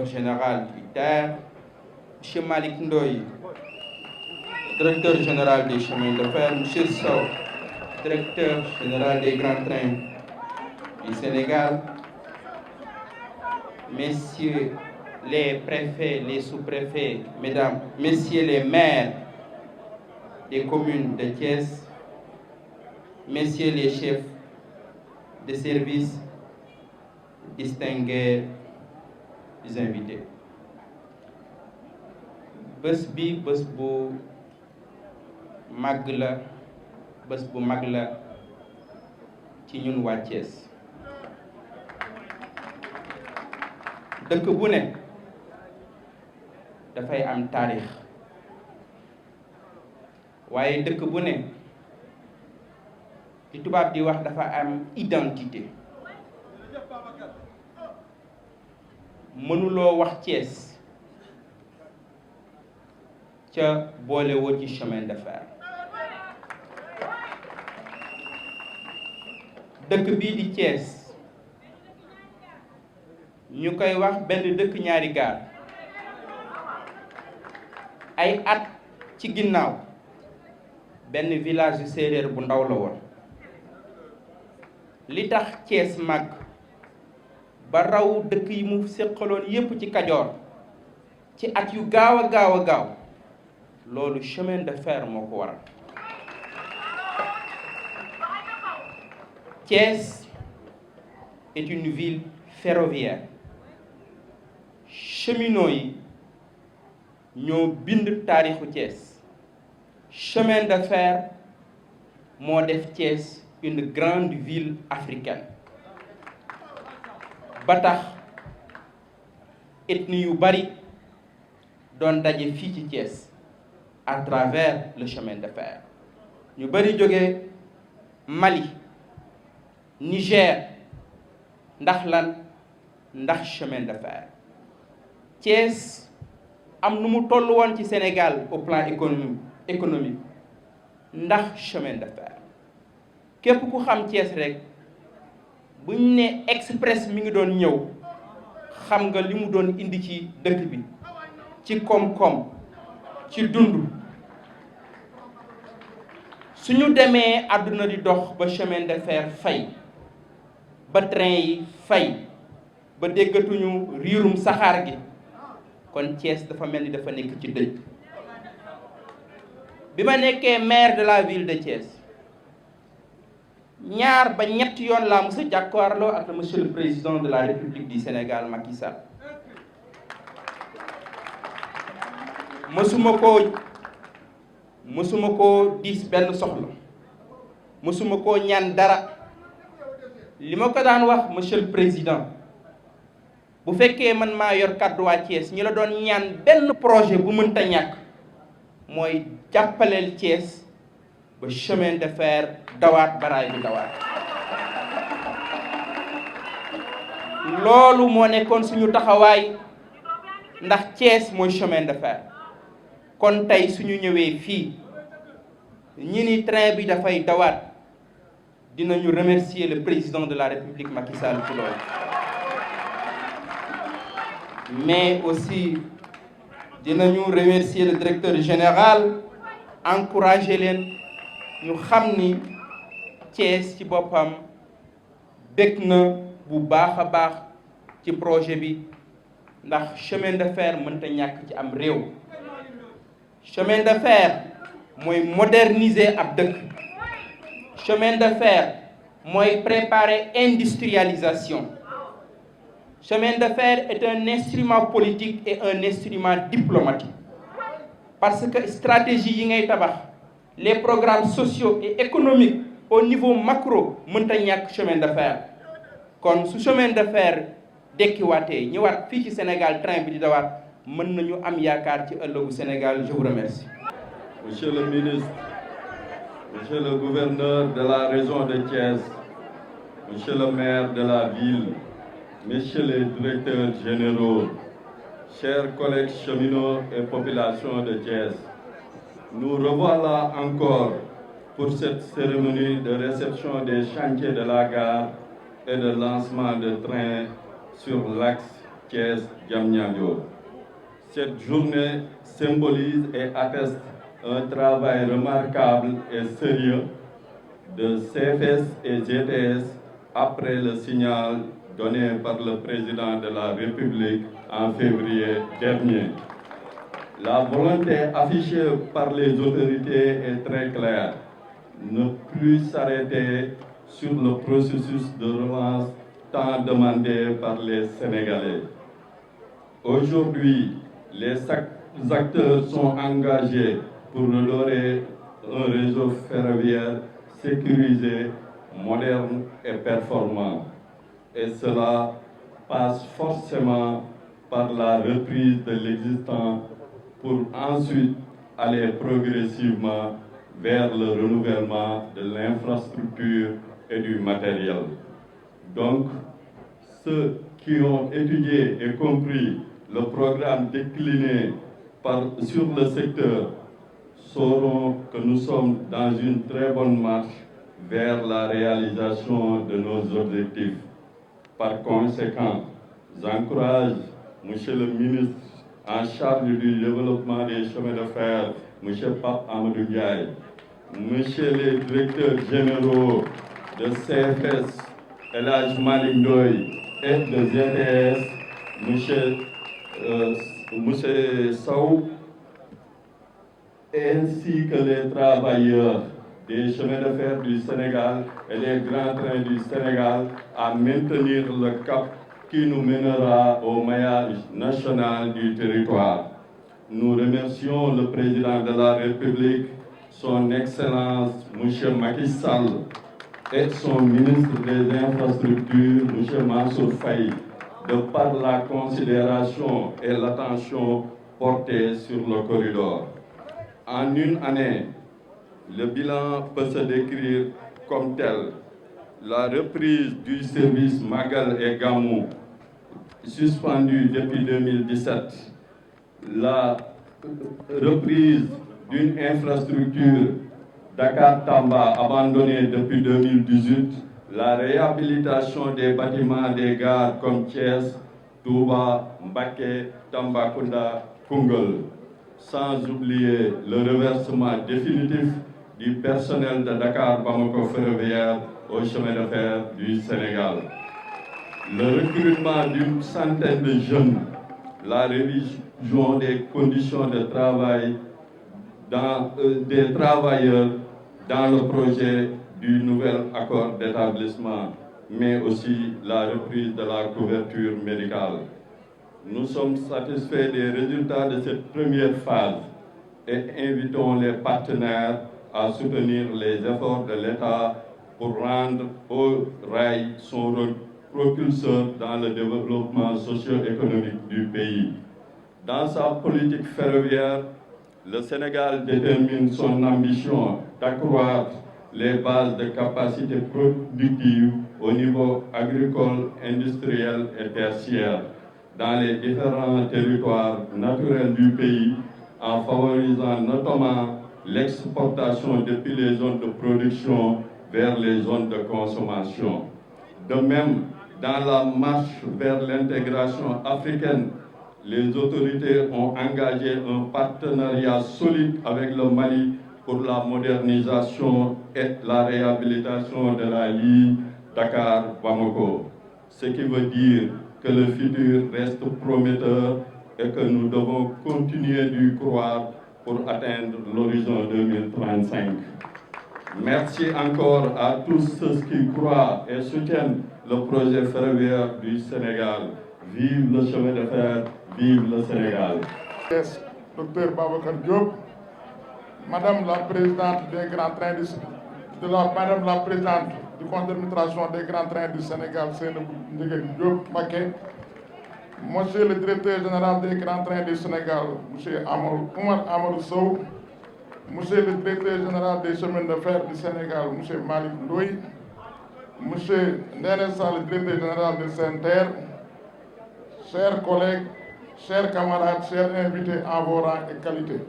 directeur général du TER, M. Malik Ndoye, directeur général des chemins de fer, M. Sow, directeur général des grands trains du Sénégal, messieurs les préfets, les sous-préfets, mesdames, messieurs les maires des communes de Thiès, messieurs les chefs de service, distingués invités. bés bi bés bu màgg la bés bu mag la ci ñun waa Thiès. dëkk bu ne dafay am taarix waaye dëkk bu ne li tubaab di wax dafa am identité. mënuloo wax Thiès ca boole woo ci chemin de fer. dëkk bii di Thiès ñu koy wax benn dëkk ñaari gaar. ay at ci ginnaaw benn village séeréer bu ndaw la woon. li tax Thiès màgg ba raw dëkk yi mu séqaloon yépp ci Kajoor ci at yu gaaw a gaaw loolu chemin de fer moo ko waral. Thiès est une ville ferroviaire. cheminots yi ñoo bind taarixu Thiès. chemin de fer moo def Thiès une grande ville africaine. ba tax ethnie yu bari doon daje fii ci Thiès à travers le chemin de fer. ñu bari jóge Mali, Niger, ndax lan ndax chemin de fer. Thiès am nu mu toll woon ci Sénégal au plan économique ndax chemin de fer. képp ku xam Thiès rek bu ñu ne express mi ngi doon ñëw xam nga li mu doon indi ci dëkk bi ci koom-koom ci dund. suñu demee àdduna di dox ba chemin de fer fay ba train yi fay ba déggatuñu riirum saxaar gi kon Thiès dafa mel ni dafa nekk ci dëj. bi ma nekkee maire de la ville de Thiès ñaar ba ñetti yoon laa mos a jàkkaarloo ak monsieur le président de la République du Sénégal Macky Sall. mësuma koo diis benn soxla mësuma koo ñaan dara. li ma ko daan wax monsieur le président bu fekkee man maa yor kàddu waa Thiès ñi la doon ñaan benn projet bu mënta ñàkk mooy jàppaleel Thiès ba chemin de fer dawaat baraay bi dawaat. loolu moo nekkoon suñu taxawaay ndax Thiès mooy chemin de fer. kon tey suñu ñëwee fii ñi ni train bi dafay dawaat dinañu remercier le président de la République Macky Sall ci loolu. mais aussi dinañu remercier le directeur général encourager leen ñu xam ni Thiès ci boppam bég na bu baax a baax ci projet bi ndax chemin de fer mënta ñàkk ci am réew. chemin de fer mooy moderniser ab dëkk. chemin de fer mooy préparer industrialisation. chemin de fer est un instrument politique et un instrument diplomatique parce que stratégie yi ngay tabax les programmes sociaux et économiques au niveau macro mënta ñàkk chemin de fer. kon su chemin de fer dekkiwaatee ñëwaat fii ci Sénégal train bi di dawaat mën nañu am yaakaar ci ëllëgu Sénégal. Je vous remercie. Monsieur le ministre, monsieur le gouverneur de la région de Thiès, monsieur le maire de la ville, messieurs les directeurs généraux, chers collègues cheminots et population de Thiès, nous revoilà encore pour cette cérémonie de réception des chantiers de la gare et de lancement de trains sur l'axe Thiès-Diamniadio. Cette journée symbolise et atteste un travail remarquable et sérieux de CFS et GTS après le signal donné par le président de la République en février dernier. La volonté affichée par les autorités est très claire, ne plus s'arrêter sur le processus de relance tant demandé par les Sénégalais. Aujourd'hui, les acteurs sont engagés pour redorer un réseau ferroviaire sécurisé, moderne et performant. Et cela passe forcément par la reprise de l'existant pour ensuite aller progressivement vers le renouvellement de l'infrastructure et du matériel. Donc, ceux qui ont étudié et compris le programme décliné sur le secteur sauront que nous sommes dans une très bonne marche vers la réalisation de nos objectifs. Par conséquent, j'encourage Monsieur le ministre en charge du développement des chemins de fer, M. Pape Amadou Ndiaye, Monsieur les directeurs généraux de CFS, El Hadj Malick Ndoye, et de GTS, Monsieur Sow, ainsi que les travailleurs des chemins de fer du Sénégal et les grands trains du Sénégal à maintenir le cap qui nous mènera au maillage national du territoire. Nous remercions le président de la République, son Excellence M. Macky Sall, et son ministre des Infrastructures, M. Mansour Faye, de par la considération et l'attention portée sur le corridor. En une année, le bilan peut se décrire comme tel. La reprise du service Magal et Gamou, suspendu depuis 2017, la reprise d'une infrastructure Dakar-Tamba abandonnée depuis 2018, la réhabilitation des bâtiments des gares comme Thiès, Touba, Mbacké, Tambacounda, Koungheul, sans oublier le reversement définitif du personnel de Dakar Bamako Ferroviaire au chemin de fer du Sénégal. Le recrutement d'une centaine de jeunes, la révision des conditions de travail des travailleurs dans le projet du nouvel accord d'établissement, mais aussi la reprise de la couverture médicale. Nous sommes satisfaits des résultats de cette première phase et invitons les partenaires à soutenir les efforts de l'État pour rendre au rail son rôle propulseur dans le développement socio-économique du pays. Dans sa politique ferroviaire, le Sénégal détermine son ambition d'accroître les bases de capacité productive au niveau agricole, industriel et tertiaire dans les différents territoires naturels du pays en favorisant notamment l'exportation depuis les zones de production vers les zones de consommation. De même, dans la marche vers l'intégration africaine, les autorités ont engagé un partenariat solide avec le Mali pour la modernisation et la réhabilitation de la ligne Dakar-Bamako. Ce qui veut dire que le futur reste prometteur et que nous devons continuer d'y croire pour atteindre l'horizon 2035. Merci encore à tous ceux qui croient et soutiennent le projet ferroviaire du Sénégal. Vive le chemin de fer, vive le Sénégal. Yes, Dr Babacar Diop, Madame la Présidente des grands trains Madame la Présidente du Conseil d'administration des grands trains du Sénégal, Seynabou Ndiéguène Diop Mbacké, Monsieur le Directeur général des grands trains du Sénégal, Monsieur Oumar Amadou Sow, Monsieur le Directeur général des chemins de fer du Sénégal, Monsieur Malick Ndoye, Monsieur Ndéné Sall, le Directeur général de SENTER, chers collègues, chers camarades, chers invités en vos rangs et qualités.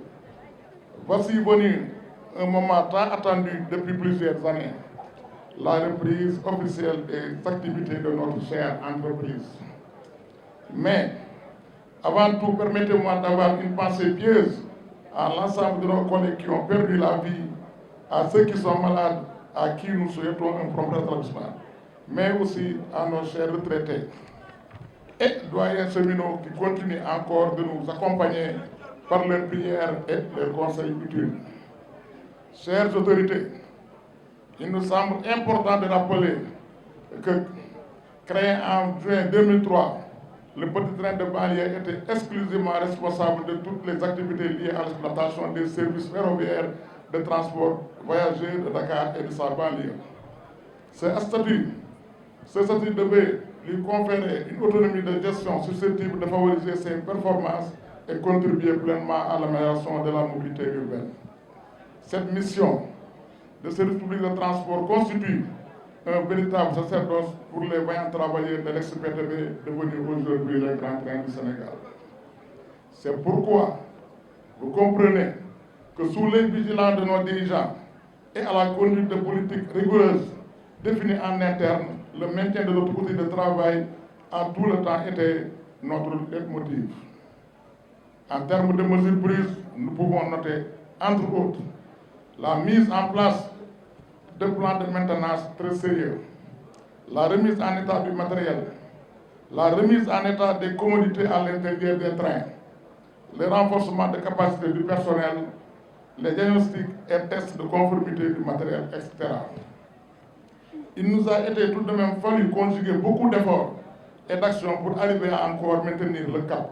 Voici venu un moment tant attendu depuis plusieurs années, la reprise officielle des activités de notre chère entreprise. Mais, avant tout, permettez-moi d'avoir une pensée pieuse à l'ensemble de nos collègues qui ont perdu la vie, à ceux qui sont malades, à qui nous souhaitons un prompt rétablissement, mais aussi à nos chers retraités et doyens cheminots qui continuent encore de nous accompagner par leurs prières et leurs conseils utiles. Chères autorités, il nous semble important de rappeler que, créé en juin 2003, le petit train de banlieue était exclusivement responsable de toutes les activités liées à l'exploitation des services ferroviaires de transport voyageurs de Dakar et de sa banlieue. Ce statut devait lui conférer une autonomie de gestion susceptible de favoriser ses performances et contribuer pleinement à l'amélioration de la mobilité urbaine. Cette mission de service public de transport constitue un véritable sacerdoce pour les vaillants travailleurs de l'ex-PTB devenus aujourd'hui les grands trains du Sénégal. C'est pourquoi vous comprenez que sous les vigilances de nos dirigeants et à la conduite de politiques rigoureuses définies en interne, le maintien de notre outil de travail a tout le temps été notre leitmotiv. En termes de mesures prises, nous pouvons noter, entre autres, la mise en place de plans de maintenance très sérieux, la remise en état du matériel, la remise en état des commodités à l'intérieur des trains, le renforcement de capacité du personnel, les diagnostics et tests de conformité du matériel, etc. Il nous a été tout de même fallu conjuguer beaucoup d'efforts et d'actions pour arriver à encore maintenir le cap.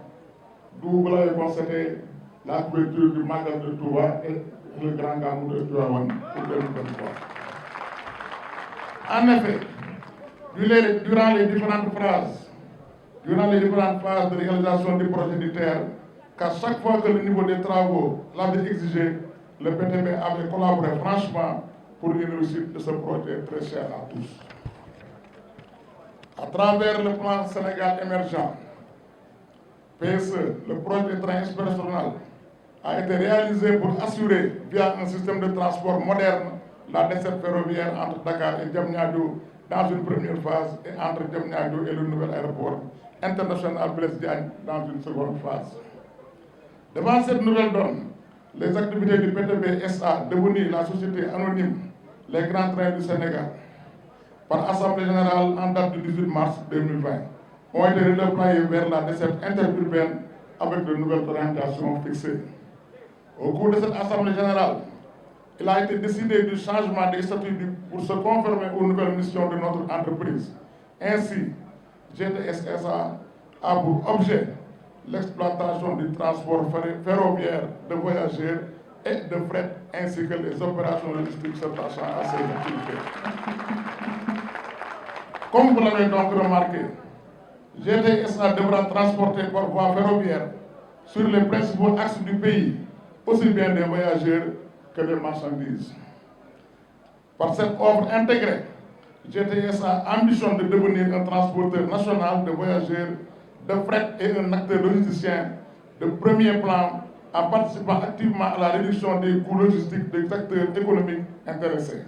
D'où vous l'avez constaté, la couverture du Magal de Touba et le Grand Gamou de Touawan pour 2023. En effet, durant les différentes phases de réalisation du projet du TER, qu'à chaque fois que le niveau des travaux l'avait exigé, le PTB avait collaboré franchement pour une réussite de ce projet très cher à tous. À travers le plan Sénégal émergent, PSE, le projet de train express régional, a été réalisé pour assurer, via un système de transport moderne, la desserte ferroviaire entre Dakar et Diamniadio dans une première phase et entre Diamniadio et le nouvel aéroport international Blaise Diagne dans une seconde phase. Devant cette nouvelle donne, les activités du PTB SA, devenues la société anonyme Les Grands Trains du Sénégal, par Assemblée Générale en date du 18 mars 2020, ont été redéployés vers la desserte interurbaine avec de nouvelles orientations fixées. Au cours de cette Assemblée Générale, il a été décidé du changement des statuts pour se conformer aux nouvelles missions de notre entreprise. Ainsi, GTS SA a pour objet l'exploitation du transport ferroviaire de voyageurs et de fret, ainsi que les opérations logistiques se attachant à ces activités. Comme vous l'avez donc remarqué, GTSA devra transporter par voie ferroviaire sur les principaux axes du pays, aussi bien des voyageurs que des marchandises. Par cette offre intégrée, GTSA ambitionne de devenir un transporteur national de voyageurs, de fret et un acteur logisticien de premier plan en participant activement à la réduction des coûts logistiques des acteurs économiques intéressés.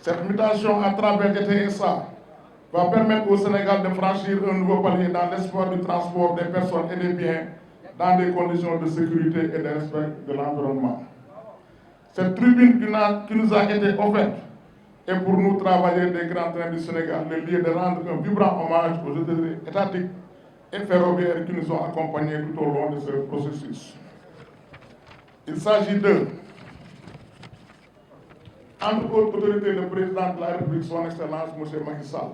Cette mutation à travers GTSA va permettre au Sénégal de franchir un nouveau palier dans l'espoir du transport des personnes et des biens dans des conditions de sécurité et de respect de l'environnement. Cette tribune qui nous a été offerte est pour nous, travailleurs des grands trains du Sénégal, le lieu de rendre un vibrant hommage aux autorités étatiques et ferroviaires qui nous ont accompagnés tout au long de ce processus. Il s'agit de, entre autres autorités, le président de la République, son Excellence, M. Macky Sall,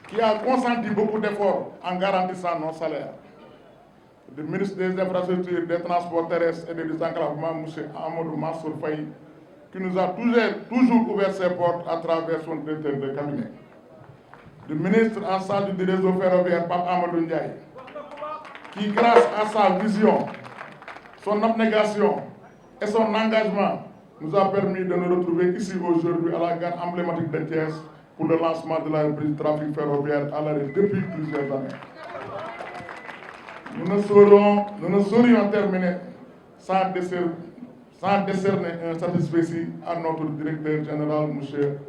qui a consenti beaucoup d'efforts en garantissant nos salaires. Le ministre des Infrastructures, des Transports terrestres et des désenclavements, M. Amadou Mansour Faye, qui nous a toujours ouvert ses portes à travers son directeur de cabinet. Le ministre en charge du réseau ferroviaire, Pape Amadou Ndiaye, qui, grâce à sa vision, son abnégation et son engagement, nous a permis de nous retrouver ici aujourd'hui à la gare emblématique de Thiès pour le lancement de la reprise du trafic ferroviaire à l'arrêt depuis plusieurs années. Nous ne saurions terminer sans décerner un satisfecit à notre directeur général, M.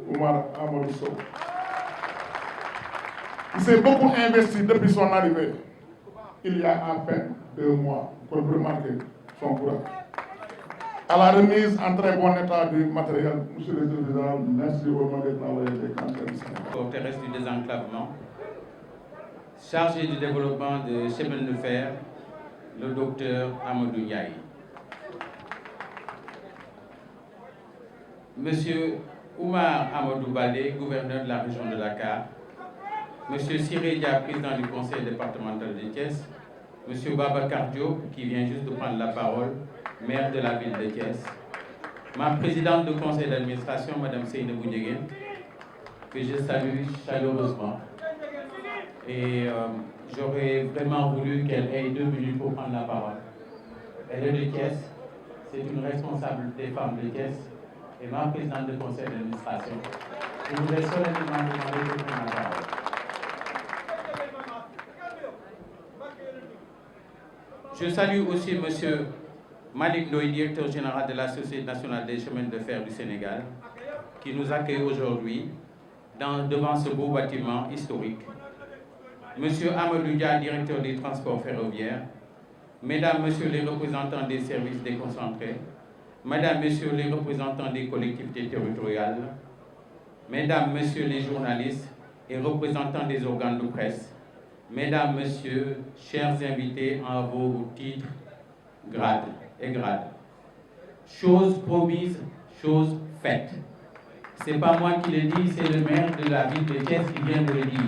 Oumar Amadou Sow. Il s'est beaucoup investi depuis son arrivée, il y a à peine 2 mois, pour remarquer son courage. À la remise en très bon état du matériel, Monsieur le Président, merci au nom des travailleurs des cantines du Sénégal. Au terrestre du désenclavement, chargé du développement de chemin de fer, le docteur Amadou Ndiaye. Monsieur Oumar Amadou Balé, gouverneur de la région de Dakar. Monsieur Siré Dia, président du conseil départemental de Thiès. Monsieur Babacar Diop, qui vient juste de prendre la parole, maire de la ville de Thiès. Ma présidente du conseil d'administration, Madame Seynabou Ndiéguène, que je salue chaleureusement. Et j'aurais vraiment voulu qu'elle ait 2 minutes pour prendre la parole. Elle est de Thiès, c'est une responsable des femmes de Thiès et ma présidente du conseil d'administration. Je voudrais solennellement demander de prendre la parole. Je salue aussi M. Malik Ndoye, directeur général de la Société nationale des chemins de fer du Sénégal, qui nous accueille aujourd'hui devant ce beau bâtiment historique. M. Amadou Dia, directeur des transports ferroviaires, Mesdames, Messieurs les représentants des services déconcentrés, Mesdames, Messieurs les représentants des collectivités territoriales, Mesdames, Messieurs les journalistes et représentants des organes de presse, Mesdames, Messieurs, chers invités en vos titres, grades et grades. Chose promise, chose faite. Ce n'est pas moi qui le dis, c'est le maire de la ville de Thiès qui vient de le dire.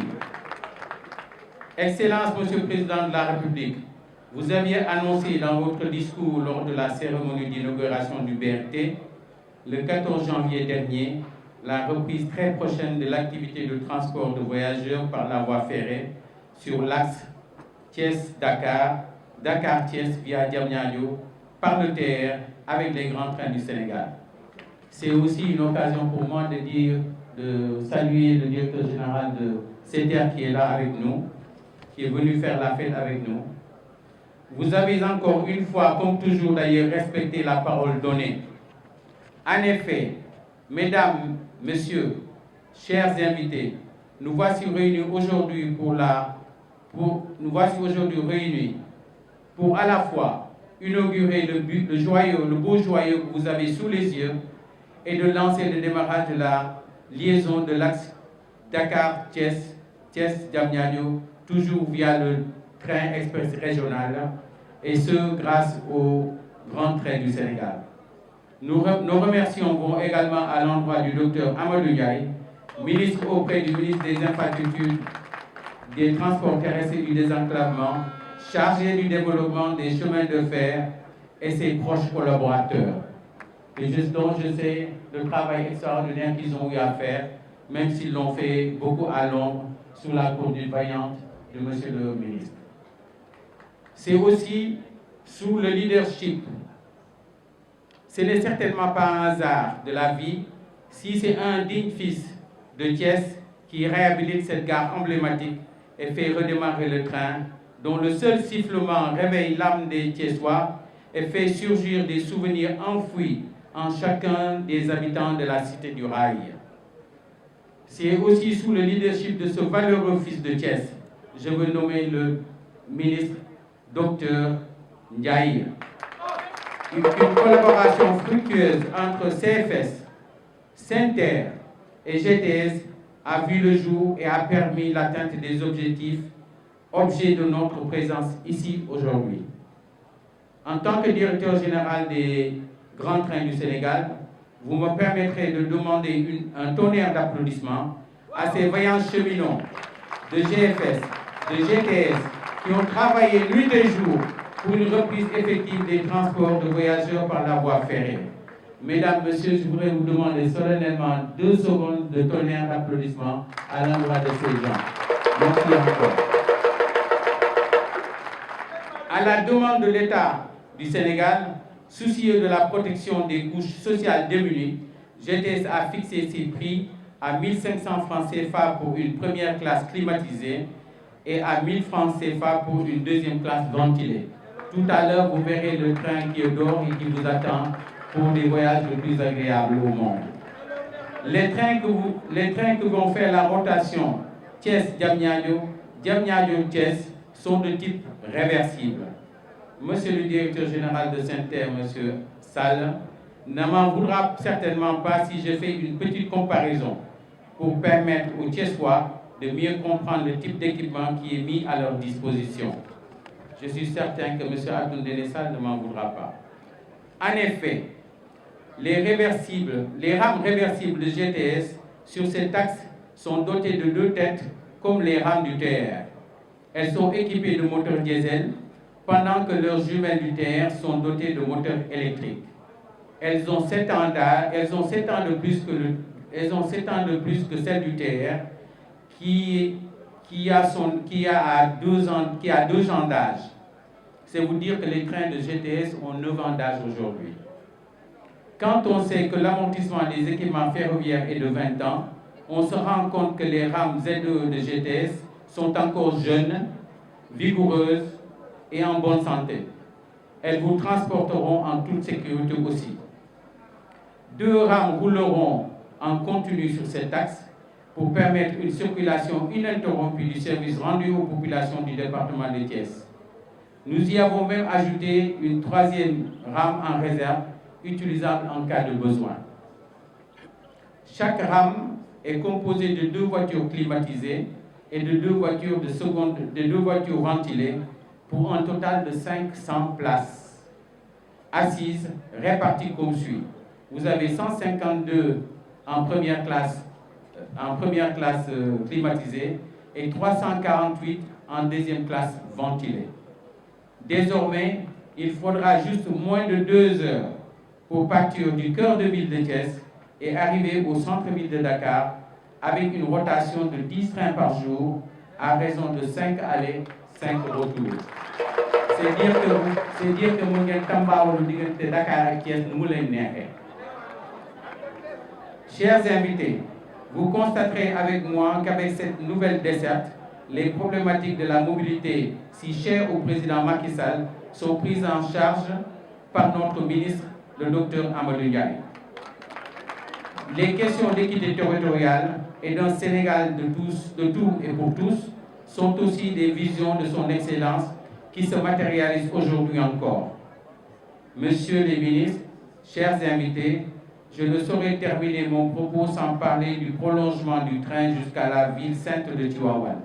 Excellence, Monsieur le Président de la République, vous aviez annoncé dans votre discours lors de la cérémonie d'inauguration du BRT, le 14 janvier dernier, la reprise très prochaine de l'activité de transport de voyageurs par la voie ferrée sur l'axe Thiès-Dakar, Dakar-Thiès via Diamniadio, par le TER avec les grands trains du Sénégal. C'est aussi une occasion pour moi de saluer le directeur général de CETER qui est là avec nous, qui est venu faire la fête avec nous. Vous avez encore une fois, comme toujours d'ailleurs, respecté la parole donnée. En effet, Mesdames, Messieurs, chers invités, nous voici réunis aujourd'hui pour à la fois inaugurer le beau joyau que vous avez sous les yeux et de lancer le démarrage de la liaison de l'axe Dakar-Thiès, Thiès-Diamniadio, toujours via le train express régional, et ce grâce au grand train du Sénégal. Nos remercions vont également à l'endroit du docteur Amadou Ndiaye, ministre auprès du ministre des Infrastructures, des Transports terrestres et du désenclavement, chargé du développement des chemins de fer et ses proches collaborateurs. Et dont je sais le travail extraordinaire qu'ils ont eu à faire, même s'ils l'ont fait beaucoup à l'ombre, sous la conduite vaillante de Monsieur le ministre. C'est aussi sous le leadership. Ce n'est certainement pas un hasard de la vie si c'est un digne fils de Thiès qui réhabilite cette gare emblématique et fait redémarrer le train, dont le seul sifflement réveille l'âme des Thiessois et fait surgir des souvenirs enfouis en chacun des habitants de la cité du rail. C'est aussi sous le leadership de ce valeureux fils de Thiès, je veux nommer le ministre Dr Ndiaye. Une collaboration fructueuse entre CFS, SENTER et GTS a vu le jour et a permis l'atteinte des objectifs, objet de notre présence ici aujourd'hui. En tant que directeur général des grands trains du Sénégal, vous me permettrez de demander un tonnerre d'applaudissements à ces vaillants cheminots de GFS, de GTS, qui ont travaillé nuit et jour pour une reprise effective des transports de voyageurs par la voie ferrée. Mesdames, Messieurs, je voudrais vous demander solennellement 2 secondes de tonnerre d'applaudissements à l'endroit de ces gens. Merci encore. À la demande de l'État du Sénégal, soucieux de la protection des couches sociales démunies, GTS a fixé ses prix à 1 500 francs CFA pour une première classe climatisée et à 1 000 francs CFA pour une deuxième classe ventilée. Tout à l'heure, vous verrez le train qui est dehors et qui vous attend pour des voyages les plus agréables au monde. Les trains que vont faire la rotation Thiès-Diamniadio, Diamniadio-Thiès sont de type réversible. Monsieur le directeur général de SENTER, monsieur Sall, ne m'en voudra certainement pas si je fais une petite comparaison pour permettre aux Thiessois de mieux comprendre le type d'équipement qui est mis à leur disposition. Je suis certain que M. Abdoulaye Sall ne m'en voudra pas. En effet, les rames réversibles de GTS sur cet axe sont dotées de 2 têtes comme les rames du TR. Elles sont équipées de moteurs diesel pendant que leurs jumelles du TR sont dotées de moteurs électriques. Elles ont 7 ans de plus que celle du TR qui a 2 ans d'âge. C'est vous dire que les trains de GTS ont 9 ans d'âge aujourd'hui. Quand on sait que l'amortissement des équipements ferroviaires est de 20 ans, on se rend compte que les rames ZE de GTS sont encore jeunes, vigoureuses et en bonne santé. Elles vous transporteront en toute sécurité aussi. 2 rames rouleront en continu sur cet axe pour permettre une circulation ininterrompue du service rendu aux populations du département de Thiès. Nous y avons même ajouté une 3e rame en réserve, utilisable en cas de besoin. Chaque rame est composée de 2 voitures climatisées et de 2 voitures ventilées pour un total de 500 places assises réparties comme suit. Vous avez 152 en première classe climatisée et 348 en 2e classe ventilée. Désormais, il faudra juste moins de 2 heures pour partir du cœur de ville de Thiès et arriver au centre-ville de Dakar avec une rotation de 10 trains par jour à raison de 5 allées, 5 retours. C'est dire que mu ngeen tambaawalu diggante Dakar ak Thiès nu mu leen neexee. Chers invités, vous constaterez avec moi qu'avec cette nouvelle desserte, les problématiques de la mobilité si chères au président Macky Sall sont prises en charge par notre ministre, le docteur Amadou Ndiaye. Les questions d'équité territoriale et d'un Sénégal de tout et pour tous sont aussi des visions de son Excellence qui se matérialisent aujourd'hui encore. Messieurs les ministres, chers invités, je ne saurais terminer mon propos sans parler du prolongement du train jusqu'à la ville sainte de Tivaouane.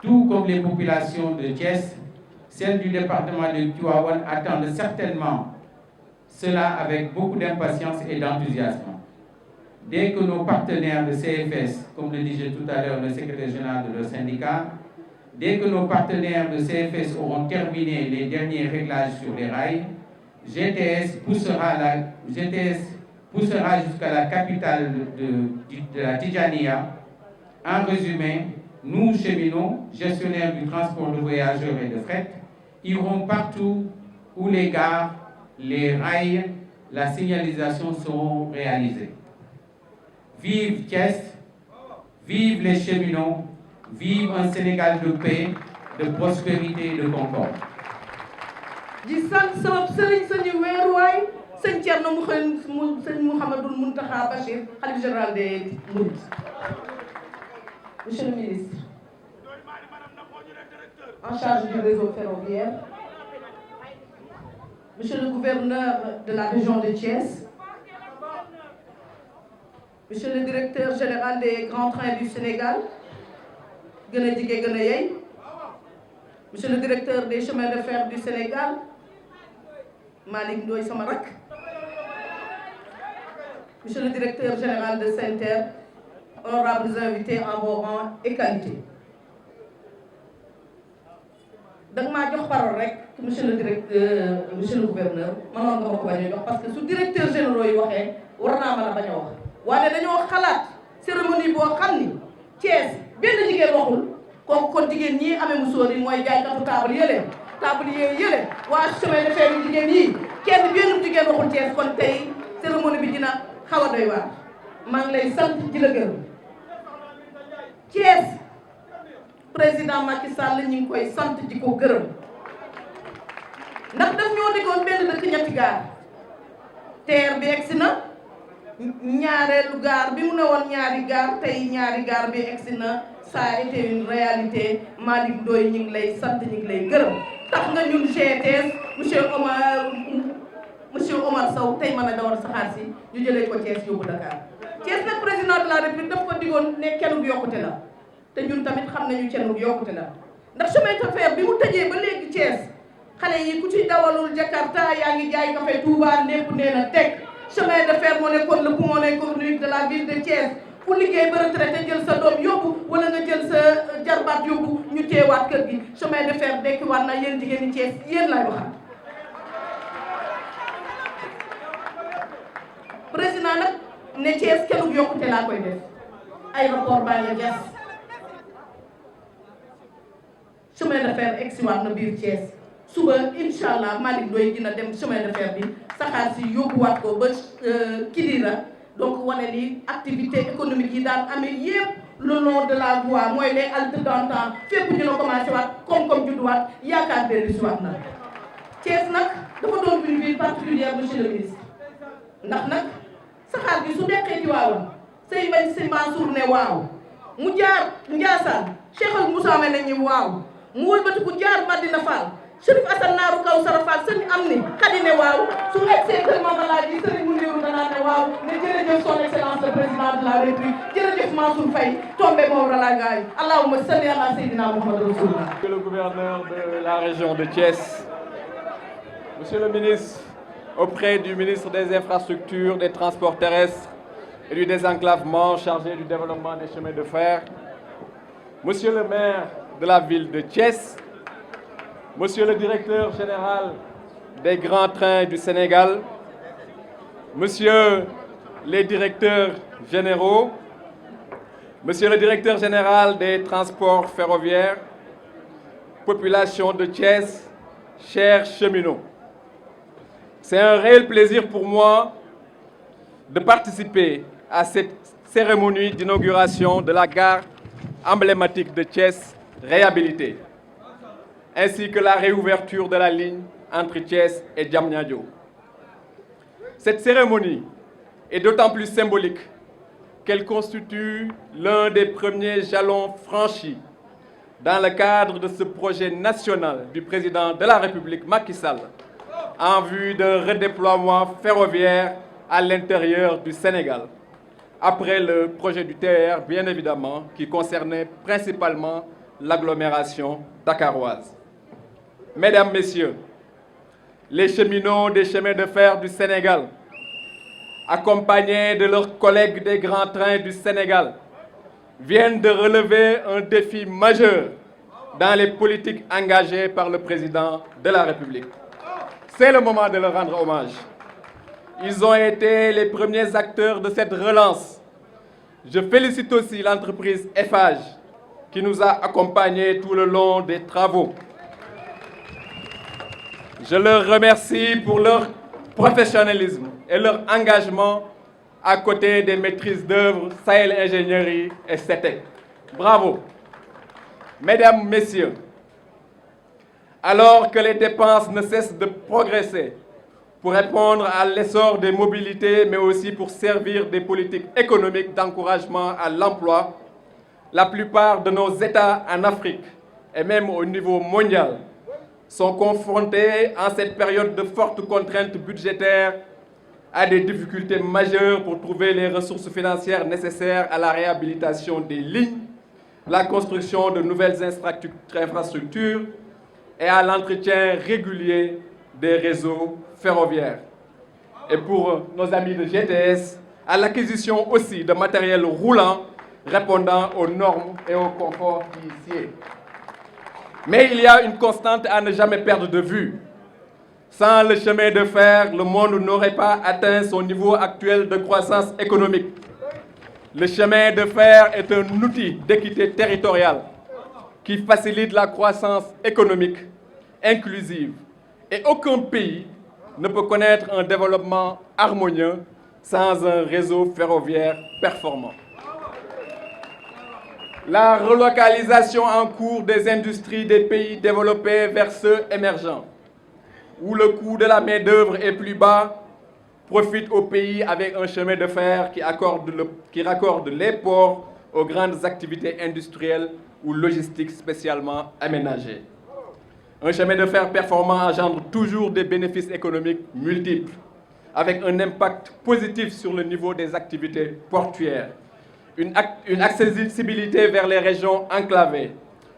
Tout comme les populations de Thiès, celles du département de Tivaouane attendent certainement cela avec beaucoup d'impatience et d'enthousiasme. Dès que nos partenaires de CFS, comme le disait tout à l'heure le secrétaire général de leur syndicat, dès que nos partenaires de CFS auront terminé les derniers réglages sur les rails, GTS poussera jusqu'à la capitale de la Tidjania. En résumé, nous, cheminots, gestionnaires du transport de voyageurs et de fret, irons partout où les gares, les rails, la signalisation seront réalisées. Vive Thiès, vive les cheminots, vive un Sénégal de paix, de prospérité et de concorde. di sant sama sëriñ sañu weeruwaay sëñ Thierno sëñ Mouhamadoul Mountakha Bachir khalife général des Mourides. Monsieur le ministre en charge du réseau ferroviaire, monsieur le gouverneur de la région de Thiès, monsieur le directeur général des grands trains du Sénégal, gën a jige gën a yey, monsieur le directeur des chemins de fer du Sénégal, Malick Ndoye sama rak, monsieur le directeur général de SENTER, honorables invités en vos rangs et qualités. danga maa jox parole rek monsieur le gouverneur mënoon nga ma ko bañ a jox parce que su directeur généraux yi waxee war naa mën a bañ a wax waaye dañoo xalaat cérémonie boo xam ni Thiès benn jigéen waxul kooku kon jigéen ñii amee musóor yi mooy jaaykatu table yële waa chemin de fer yu jigéen yii kenn benn jigéen waxul Thiès kon tey cérémonie bi dina xaw a doy waar. maa ngi lay sant di la gërëm. Thiès président Macky Sall ñu ngi koy sant di ko gërëm ndax daf ñoo diggoon benn dëkk ñetti gaar TER bi egsi na ñaareelu gaar bi mu ne woon ñaari gaar tey ñaari gaar bi egsi na ça a été une réalité. Malick Ndoye ñu ngi lay sant ñu ngi lay gërëm tax nga ñun GTS monsieur Omar Sow tey mën a dawal saxaar si ñu jëlee ko Thiès yóbbu Dakar. Thiès nag président de la République daf ko digoon ne kenn du yokkute la te ñun tamit xam nañu kenn du yokkute la ndax chemin de fer bi mu tëjee ba léegi Thiès xale yi ku ci dawalul Jakarta yaa ngi jaay café Touba lépp nee na teg chemin de fer moo nekkoon le poumon économique de la ville de Thiès ku liggéey ba retraité jël sa doom yóbbu wala nga jël sa jarbaat yóbbu ñu teewaat kër gi chemin de fer dekkiwaat na yéen jigéen ñi Thiès yéen laay waxal. président nag ne Thiès kenn du yokkute laa koy def aéroport baa nga jas chemin de fer egsiwaat na biir Thiès suba incha allah Malick Ndoye dina dem chemin de fer bi saxaar si yóbbuwaat ko ba Kidira donc wane ni activité économique yi daan amee yépp le long de la voie mooy les haltes d'antan fépp dina commencé waat koom-koom judduwaat yaakaar dellu si waat na Thiès nag dafa doon une ville particulière monsieur le ministre ndax nag saxaar gi su deqee ci waawoon say mbañ si Mansour ne waaw mu jaar Ndiassane Cheikh Al Moussa me nañu waaw mu wëlbatiku jaar Madina Fall Chérif Assane Naaru Kaw Sara Fall sëñ am ni xadi ne waaw su egsee kër Mamalade yi sëriñ mu néeru danaa ne waaw ne jërëjëf son excellence le président de la République jërëjëf Mansour Faye tombé moom ralagaay allahumma salli ala Seydina Muhammad Rasulullah. Monsieur le gouverneur de la région de Thiès, monsieur le ministre, auprès du ministre des Infrastructures, des Transports terrestres et du désenclavement chargé du développement des chemins de fer, monsieur le maire de la ville de Thiès, monsieur le directeur général des grands trains du Sénégal, monsieur les directeurs généraux, monsieur le directeur général des transports ferroviaires, population de Thiès, chers cheminots. C'est un réel plaisir pour moi de participer à cette cérémonie d'inauguration de la gare emblématique de Thiès réhabilitée, ainsi que la réouverture de la ligne entre Thiès et Diamniadio. Cette cérémonie est d'autant plus symbolique qu'elle constitue l'un des premiers jalons franchis dans le cadre de ce projet national du président de la République, Macky Sall, en vue d'un redéploiement ferroviaire à l'intérieur du Sénégal, après le projet du TER, bien évidemment, qui concernait principalement l'agglomération dakaroise. Mesdames, Messieurs, les cheminots des chemins de fer du Sénégal, accompagnés de leurs collègues des grands trains du Sénégal, viennent de relever un défi majeur dans les politiques engagées par le président de la République. C'est le moment de leur rendre hommage. Ils ont été les premiers acteurs de cette relance. Je félicite aussi l'entreprise Eiffage qui nous a accompagnés tout le long des travaux. Je leur remercie pour leur professionnalisme et leur engagement à côté des maîtrises d'œuvre Sahel Ingénierie et CETEC. Bravo. Mesdames, Messieurs, alors que les dépenses ne cessent de progresser pour répondre à l'essor des mobilités, mais aussi pour servir des politiques économiques d'encouragement à l'emploi, la plupart de nos États en Afrique et même au niveau mondial sont confrontés en cette période de fortes contraintes budgétaires à des difficultés majeures pour trouver les ressources financières nécessaires à la réhabilitation des lignes, la construction de nouvelles infrastructures et à l'entretien régulier des réseaux ferroviaires. Et pour nos amis de GTS, à l'acquisition aussi de matériel roulant répondant aux normes et au confort qui y est. Mais il y a une constante à ne jamais perdre de vue. Sans le chemin de fer, le monde n'aurait pas atteint son niveau actuel de croissance économique. Le chemin de fer est un outil d'équité territoriale qui facilite la croissance économique inclusive. Et aucun pays ne peut connaître un développement harmonieux sans un réseau ferroviaire performant. La relocalisation en cours des industries des pays développés vers ceux émergents, où le coût de la main-d'œuvre est plus bas, profite au pays avec un chemin de fer qui raccorde les ports aux grandes activités industrielles ou logistiques spécialement aménagées. Un chemin de fer performant engendre toujours des bénéfices économiques multiples, avec un impact positif sur le niveau des activités portuaires, une accessibilité vers les régions enclavées,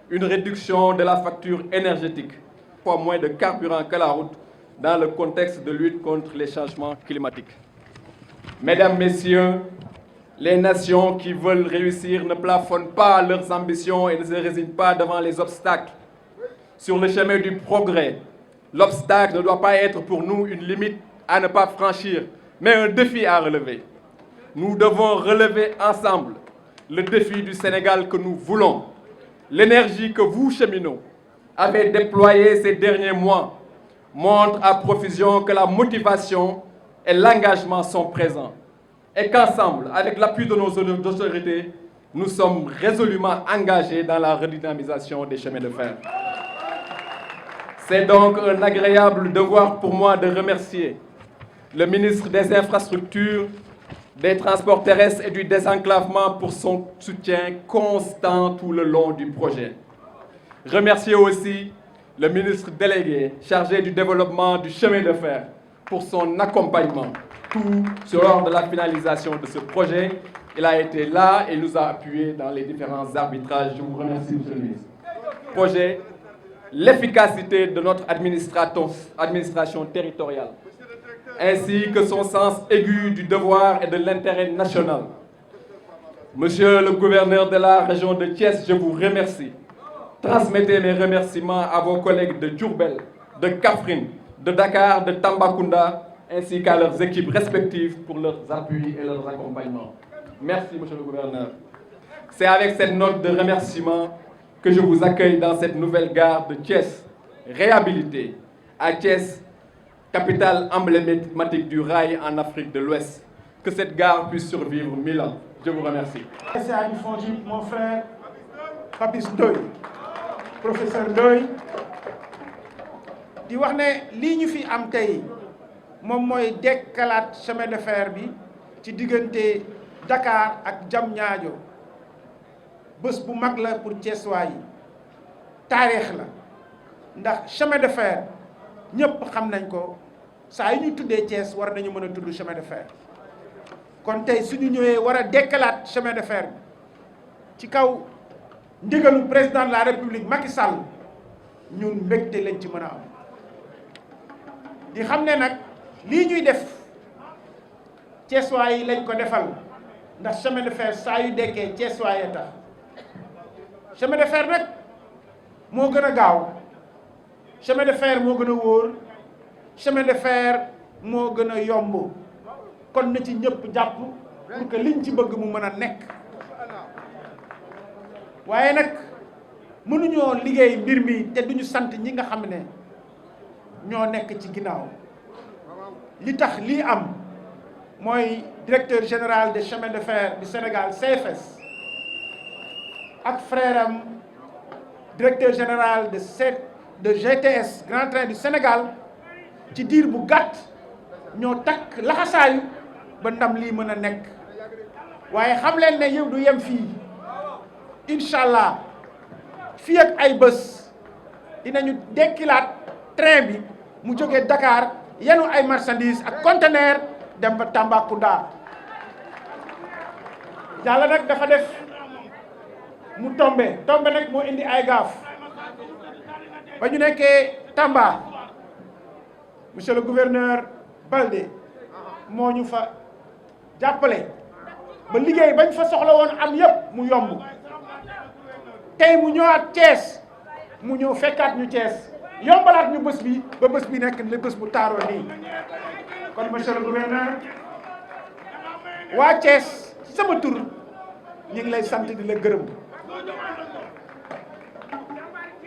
une réduction de la facture énergétique, fois moins de carburant que la route dans le contexte de lutte contre les changements climatiques. Mesdames, Messieurs, les nations qui veulent réussir ne plafonnent pas leurs ambitions et ne se résignent pas devant les obstacles. Sur le chemin du progrès, l'obstacle ne doit pas être pour nous une limite à ne pas franchir, mais un défi à relever. Nous devons relever ensemble le défi du Sénégal que nous voulons. L'énergie que vous, cheminots, avez déployée ces derniers mois montre à profusion que la motivation et l'engagement sont présents et qu'ensemble, avec l'appui de nos autorités, nous sommes résolument engagés dans la redynamisation des chemins de fer. C'est donc un agréable devoir pour moi de remercier le ministre des Infrastructures, des Transports terrestres et du désenclavement pour son soutien constant tout le long du projet. Remercier aussi le ministre délégué chargé du développement du chemin de fer pour son accompagnement, tout lors de la finalisation de ce projet. Il a été là et nous a appuyés dans les différents arbitrages. Je vous remercie, monsieur le ministre. Projet, l'efficacité de notre administration territoriale, ainsi que son sens aigu du devoir et de l'intérêt national. Monsieur le gouverneur de la région de Thiès, je vous remercie. Transmettez mes remerciements à vos collègues de Diourbel, de Kaffrine, de Dakar, de Tambacounda, ainsi qu'à leurs équipes respectives pour leurs appuis et leurs accompagnements. Merci, monsieur le gouverneur. C'est avec cette note de remerciement que je vous accueille dans cette nouvelle gare de Thiès, réhabilitée à Thiès, capitale emblématique du rail en Afrique de l'Ouest. Que cette gare puisse survivre 1000 ans. Je vous remercie. C'est à mon frère Papis Ndoye, professeur Ndoye, di wax ne lii ñu fi am tey moom mooy dekkalaat chemin de fer bi ci diggante Dakar ak Diamniadio bés bu mag la pour Thiessois yi taarix la ndax chemin de fer ñëpp xam nañ ko saa yu ñu tuddee Thiès war nañu mën a tudd chemin de fer kon tey suñu ñëwee war a dekkalaat chemin de fer bi ci kaw ndigalu président de la République Macky Sall ñun mbégte lañ ci mën a am di xam ne nag lii ñuy def Thiessois yi lañ ko defal ndax chemin de fer saa yu dekkee Thiessois yi tax chemin de fer nag moo gën a gaaw chemin de fer moo gën a wóor chemin de fer moo gën a yomb kon na ci ñëpp jàpp pour que liñ ci bëgg mu mën a nekk waaye nag mënuñoo liggéey mbir mi te duñu sant ñi nga xam ne ñoo nekk ci ginnaaw li tax lii am mooy directeur général des chemins de fer du Sénégal CFS ak frère am directeur général de GTS Grand Train du Sénégal ci diir bu gàtt ñoo takk laxasaayu ba ndam lii mën a nekk waaye xam leen ne yow du yem fii incha allah fii ak ay bés dinañu dekkilaat train bi mu jógee Dakar yenu ay marchandises ak conteneur dem ba Tambacounda yàlla nag dafa def mu tombe nag moo indi ay gaaf ba ñu nekkee Tamba monsieur le gouverneur Baldé moo ñu fa jàppale ba liggéey bañ fa soxla woon am yépp mu yomb tey mu ñëwaat Thiès mu ñëw fekkaat ñu Thiès yombalaat ñu bés bi ba bés bi nekk le bés bu taaroo nii kon monsieur le gouverneur waa Thiès ci sama tur ñu ngi lay sant di la gërëm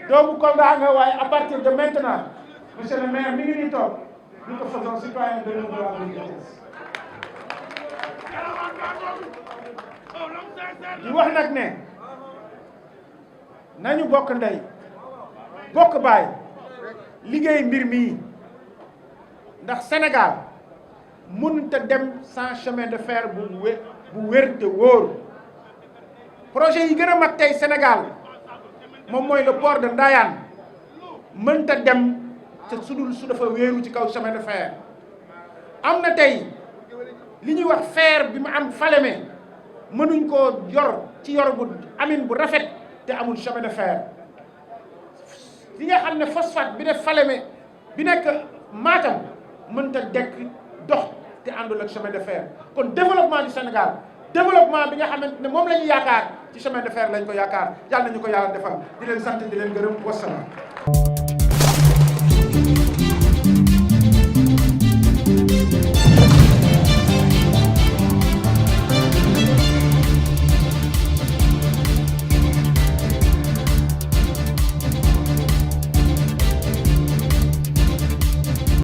doomu Kolda nga waaye à partir de maintenant monsieur le maire mi ngi nii toog nous te faisons citoyen de l'Union de la ville de Thiès di wax nag ne nañu bokk ndey bokk baay liggéey mbir mii ndax Sénégal mënut a dem sans chemin de fer bu wér te wóor. projet yi gën a mag tey Sénégal moom mooy le port de Ndayane mënta dem te su dafa wéeru ci kaw chemin de fer. am na tey li ñuy wax fer bi mu am Falémé mënuñ koo yor ci yor bu amin bu rafet te amul chemin de fer. li nga xam ne phosphate bi def Falémé bi nekk Matam mënta dekk dox te àndul ak chemin de fer. kon développement du Sénégal développement bi nga xamante ne moom la ñu yaakaar ci chemin de fer lañ ko yaakaar yàlla nañu ko yàlla defal di leen sant di leen gërëm wasalaam.